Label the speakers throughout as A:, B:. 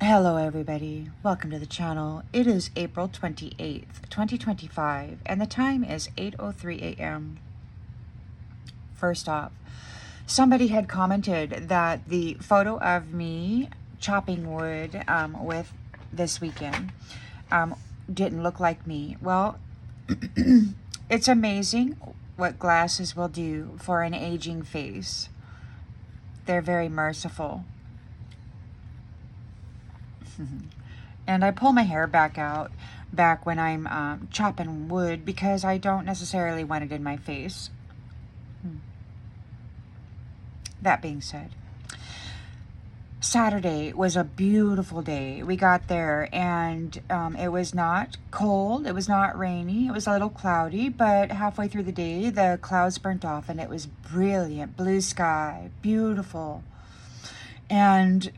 A: Hello everybody, welcome to the channel. It is April 28th, 2025, and the time is 8:03 a.m. First off, somebody had commented that the photo of me chopping wood with this weekend didn't look like me. Well, it's amazing what glasses will do for an aging face. They're very merciful. And I pull my hair back when I'm chopping wood because I don't necessarily want it in my face. That being said, Saturday was a beautiful day. We got there and it was not cold, it was not rainy, it was a little cloudy, but halfway through the day the clouds burnt off and it was brilliant, blue sky, beautiful. And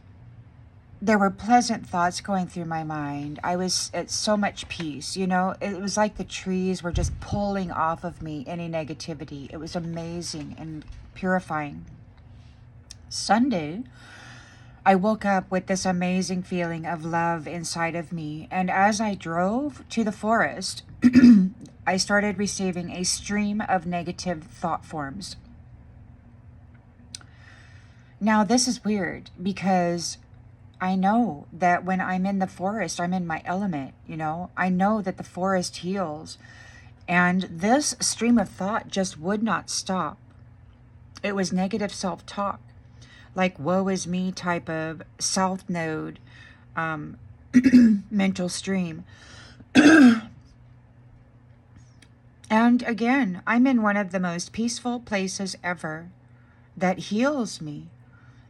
A: there were pleasant thoughts going through my mind. I was at so much peace, you know. It was like the trees were just pulling off of me any negativity. It was amazing and purifying. Sunday, I woke up with this amazing feeling of love inside of me. And as I drove to the forest, I started receiving a stream of negative thought forms. Now, this is weird because I know that when I'm in the forest, I'm in my element, you know. I know that the forest heals. And this stream of thought just would not stop. It was negative self-talk, like woe is me type of south node mental stream. And again, I'm in one of the most peaceful places ever that heals me.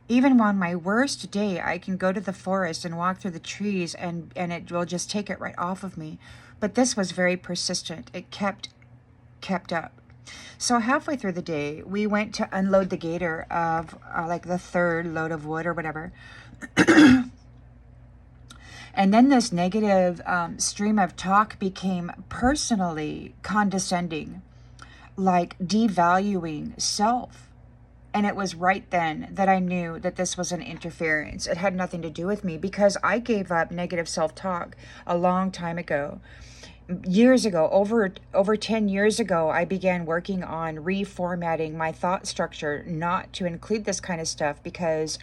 A: Even on my worst day, I can go to the forest and walk through the trees and it will just take it right off of me. But this was very persistent. It kept up. So halfway through the day, we went to unload the gator of like the third load of wood or whatever. And then this negative stream of talk became personally condescending, like devaluing self. And it was right then that I knew that this was an interference. It had nothing to do with me because I gave up negative self-talk a long time ago. Years ago, over 10 years ago, I began working on reformatting my thought structure not to include this kind of stuff because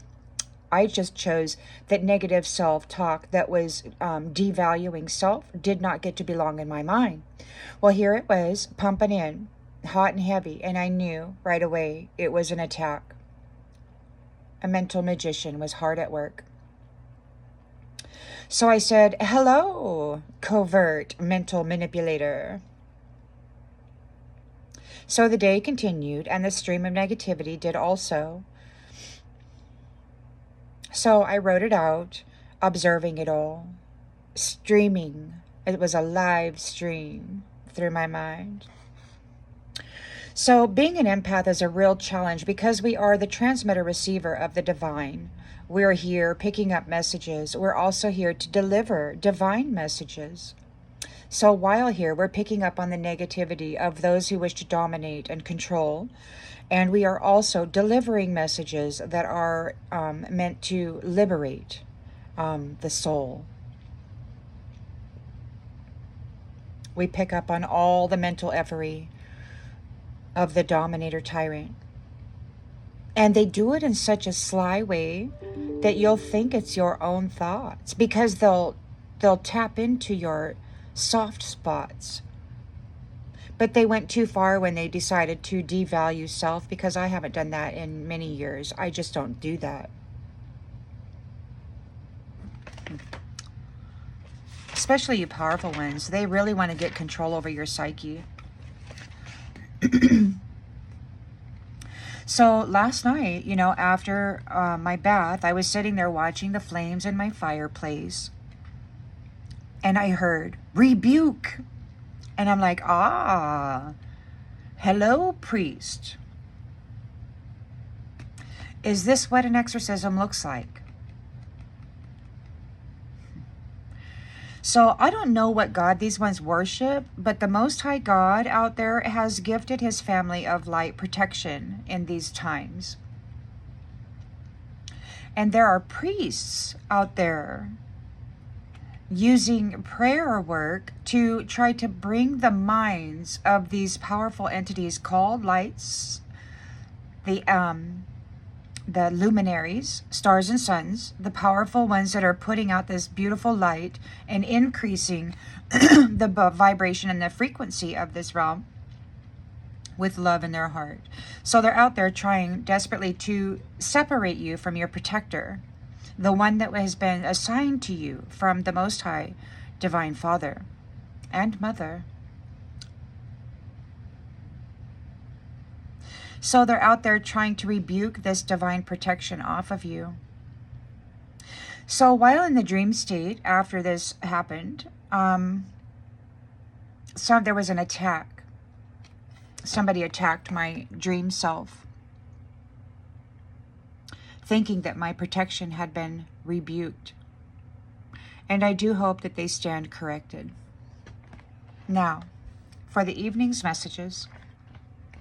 A: I just chose that negative self-talk that was devaluing self did not get to belong in my mind. Well, here it was, pumping in, hot and heavy, and I knew right away it was an attack. A mental magician was hard at work. So I said, hello, covert mental manipulator. So the day continued, and the stream of negativity did also. So I wrote it out, observing it all, streaming. It was a live stream through my mind. So being an empath is a real challenge because we are the transmitter-receiver of the divine. We're here picking up messages. We're also here to deliver divine messages. So while here, we're picking up on the negativity of those who wish to dominate and control. And we are also delivering messages that are meant to liberate the soul. We pick up on all the mental effery of the dominator tyrant. And they do it in such a sly way that you'll think it's your own thoughts because they'll tap into your soft spots. But they went too far when they decided to devalue self because I haven't done that in many years. I just don't do that. Especially you powerful ones, they really want to get control over your psyche. So last night, you know, after my bath, I was sitting there watching the flames in my fireplace. And I heard, rebuke. And I'm like, hello, priest. Is this what an exorcism looks like? So I don't know what God these ones worship, but the Most High God out there has gifted his family of light protection in these times. And there are priests out there using prayer work to try to bring the minds of these powerful entities called lights, the luminaries, stars and suns, the powerful ones that are putting out this beautiful light and increasing the vibration and the frequency of this realm with love in their heart. So they're out there trying desperately to separate you from your protector, the one that has been assigned to you from the Most High, Divine Father and Mother. So they're out there trying to rebuke this divine protection off of you. So while in the dream state, after this happened, there was an attack. Somebody attacked my dream self, thinking that my protection had been rebuked. And I do hope that they stand corrected. Now, for the evening's messages,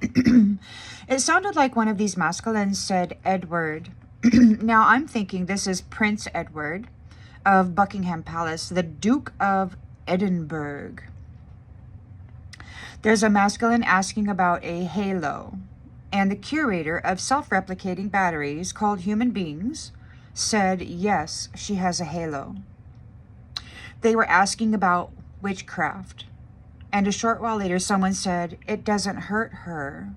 A: it sounded like one of these masculines said Edward. Now I'm thinking this is Prince Edward of Buckingham Palace, the Duke of Edinburgh. There's a masculine asking about a halo, and the curator of self-replicating batteries called human beings said, yes, she has a halo. They were asking about witchcraft, and a short while later someone said, it doesn't hurt her.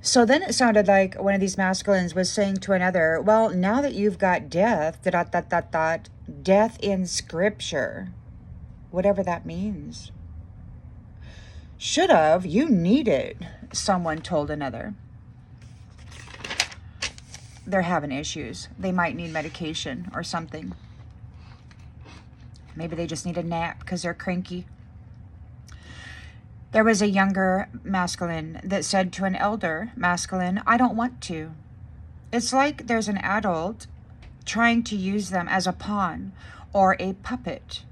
A: So then it sounded like one of these masculines was saying to another, well, now that you've got death, death in scripture, whatever that means. Should have, you need it, someone told another. They're having issues. They might need medication or something. Maybe they just need a nap because they're cranky. There was a younger masculine that said to an elder masculine, I don't want to. It's like there's an adult trying to use them as a pawn or a puppet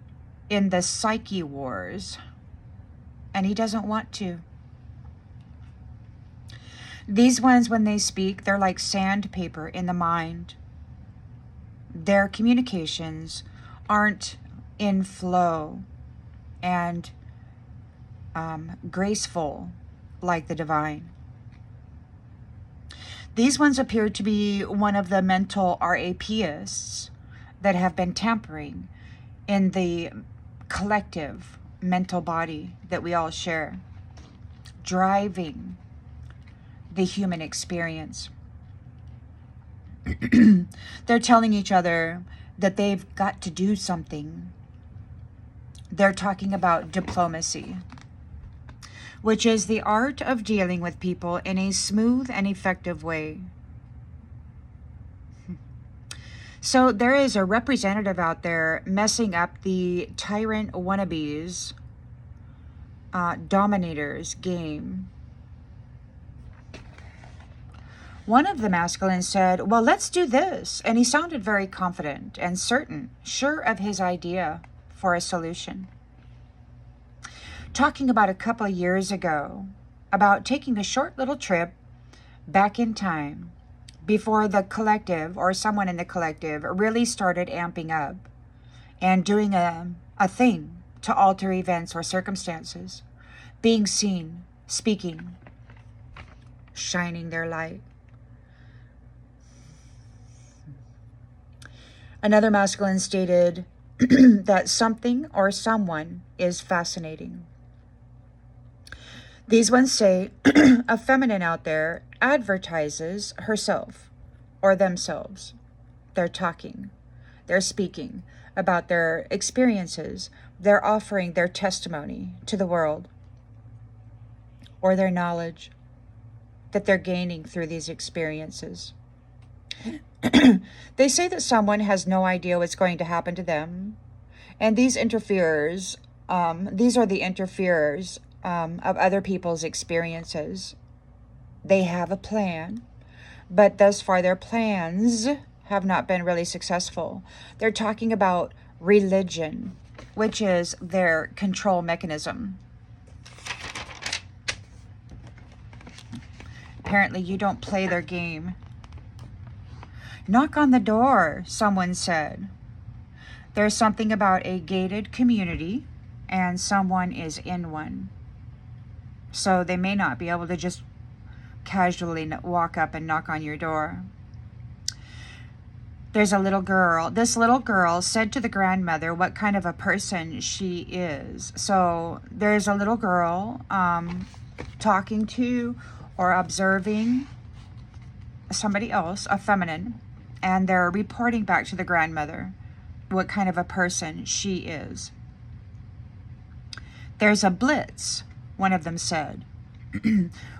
A: in the psyche wars, and he doesn't want to. These ones, when they speak, they're like sandpaper in the mind. Their communications aren't in flow and graceful like the divine. These ones appear to be one of the mental rapists that have been tampering in the collective mental body that we all share, driving the human experience. They're telling each other that they've got to do something. They're talking about diplomacy, which is the art of dealing with people in a smooth and effective way. So there is a representative out there messing up the tyrant wannabes, dominators game. One of the masculines said, well, let's do this. And he sounded very confident and certain, sure of his idea for a solution. Talking about a couple of years ago, about taking a short little trip back in time before the collective or someone in the collective really started amping up and doing a thing to alter events or circumstances, being seen, speaking, shining their light. Another masculine stated that something or someone is fascinating. These ones say a feminine out there advertises herself or themselves. They're talking, they're speaking about their experiences, they're offering their testimony to the world or their knowledge that they're gaining through these experiences. They say that someone has no idea what's going to happen to them, and these interferers, these are the interferers of other people's experiences. They have a plan, but thus far their plans have not been really successful. They're talking about religion, which is their control mechanism. Apparently you don't play their game. Knock on the door, someone said. There's something about a gated community and someone is in one. So they may not be able to just casually walk up and knock on your door. There's a little girl. This little girl said to the grandmother what kind of a person she is. So there's a little girl talking to or observing somebody else, a feminine, and they're reporting back to the grandmother what kind of a person she is. There's a blitz, one of them said,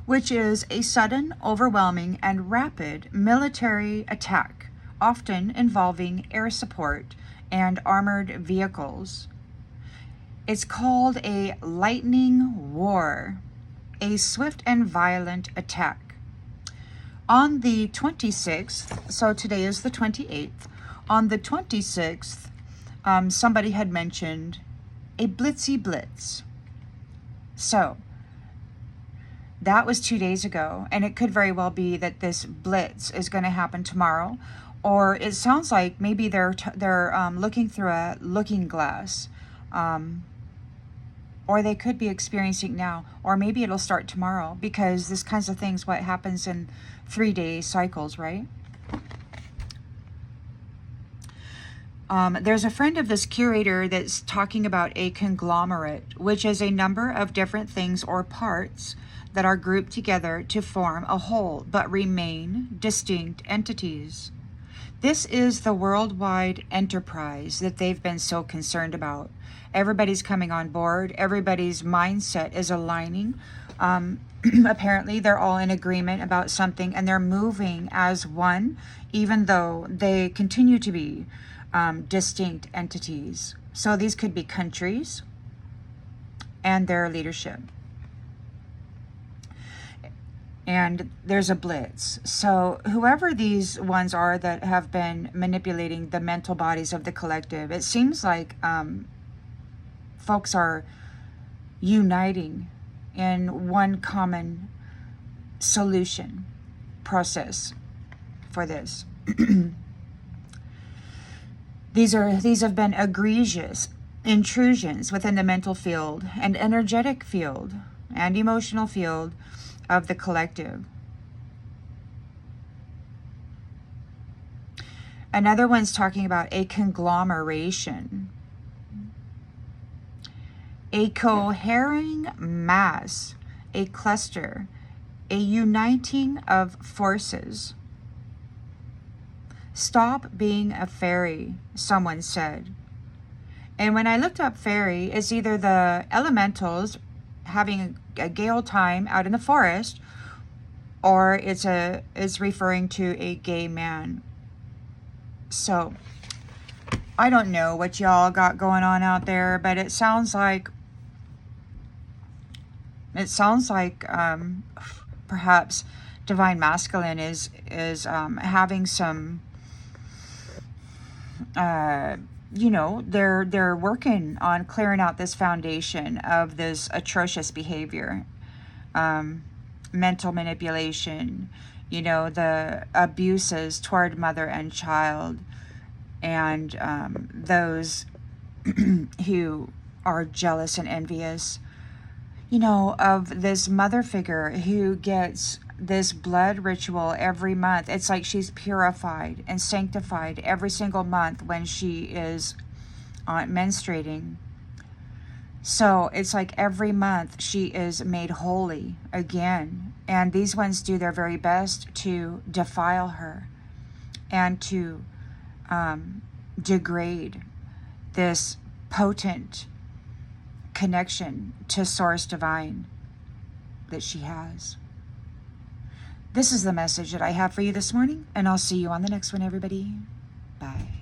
A: which is a sudden, overwhelming, and rapid military attack, often involving air support and armored vehicles. It's called a lightning war, a swift and violent attack. On the 26th, so today is the 28th, on the 26th, somebody had mentioned a blitzy blitz. So that was 2 days ago, and it could very well be that this blitz is going to happen tomorrow, or it sounds like maybe they're looking through a looking glass, or they could be experiencing now, or maybe it'll start tomorrow, because this kinds of things, what happens in 3-day cycles, right? There's a friend of this curator that's talking about a conglomerate, which is a number of different things or parts that are grouped together to form a whole, but remain distinct entities. This is the worldwide enterprise that they've been so concerned about. Everybody's coming on board. Everybody's mindset is aligning. Apparently, they're all in agreement about something, and they're moving as one, even though they continue to be distinct entities. So these could be countries and their leadership. And there's a blitz. So whoever these ones are that have been manipulating the mental bodies of the collective, it seems like folks are uniting in one common solution process for this. These have been egregious intrusions within the mental field and energetic field and emotional field of the collective. Another one's talking about a conglomeration, a cohering mass, a cluster, a uniting of forces. Stop being a fairy, someone said. And when I looked up fairy, it's either the elementals having a gay time out in the forest, or it's referring to a gay man. So I don't know what y'all got going on out there, but it sounds like perhaps divine masculine is having some they're working on clearing out this foundation of this atrocious behavior, mental manipulation, the abuses toward mother and child, and those who are jealous and envious, of this mother figure who gets this blood ritual every month. It's like she's purified and sanctified every single month when she is menstruating. So it's like every month she is made holy again. And these ones do their very best to defile her and to degrade this potent connection to Source Divine that she has. This is the message that I have for you this morning, and I'll see you on the next one, everybody. Bye.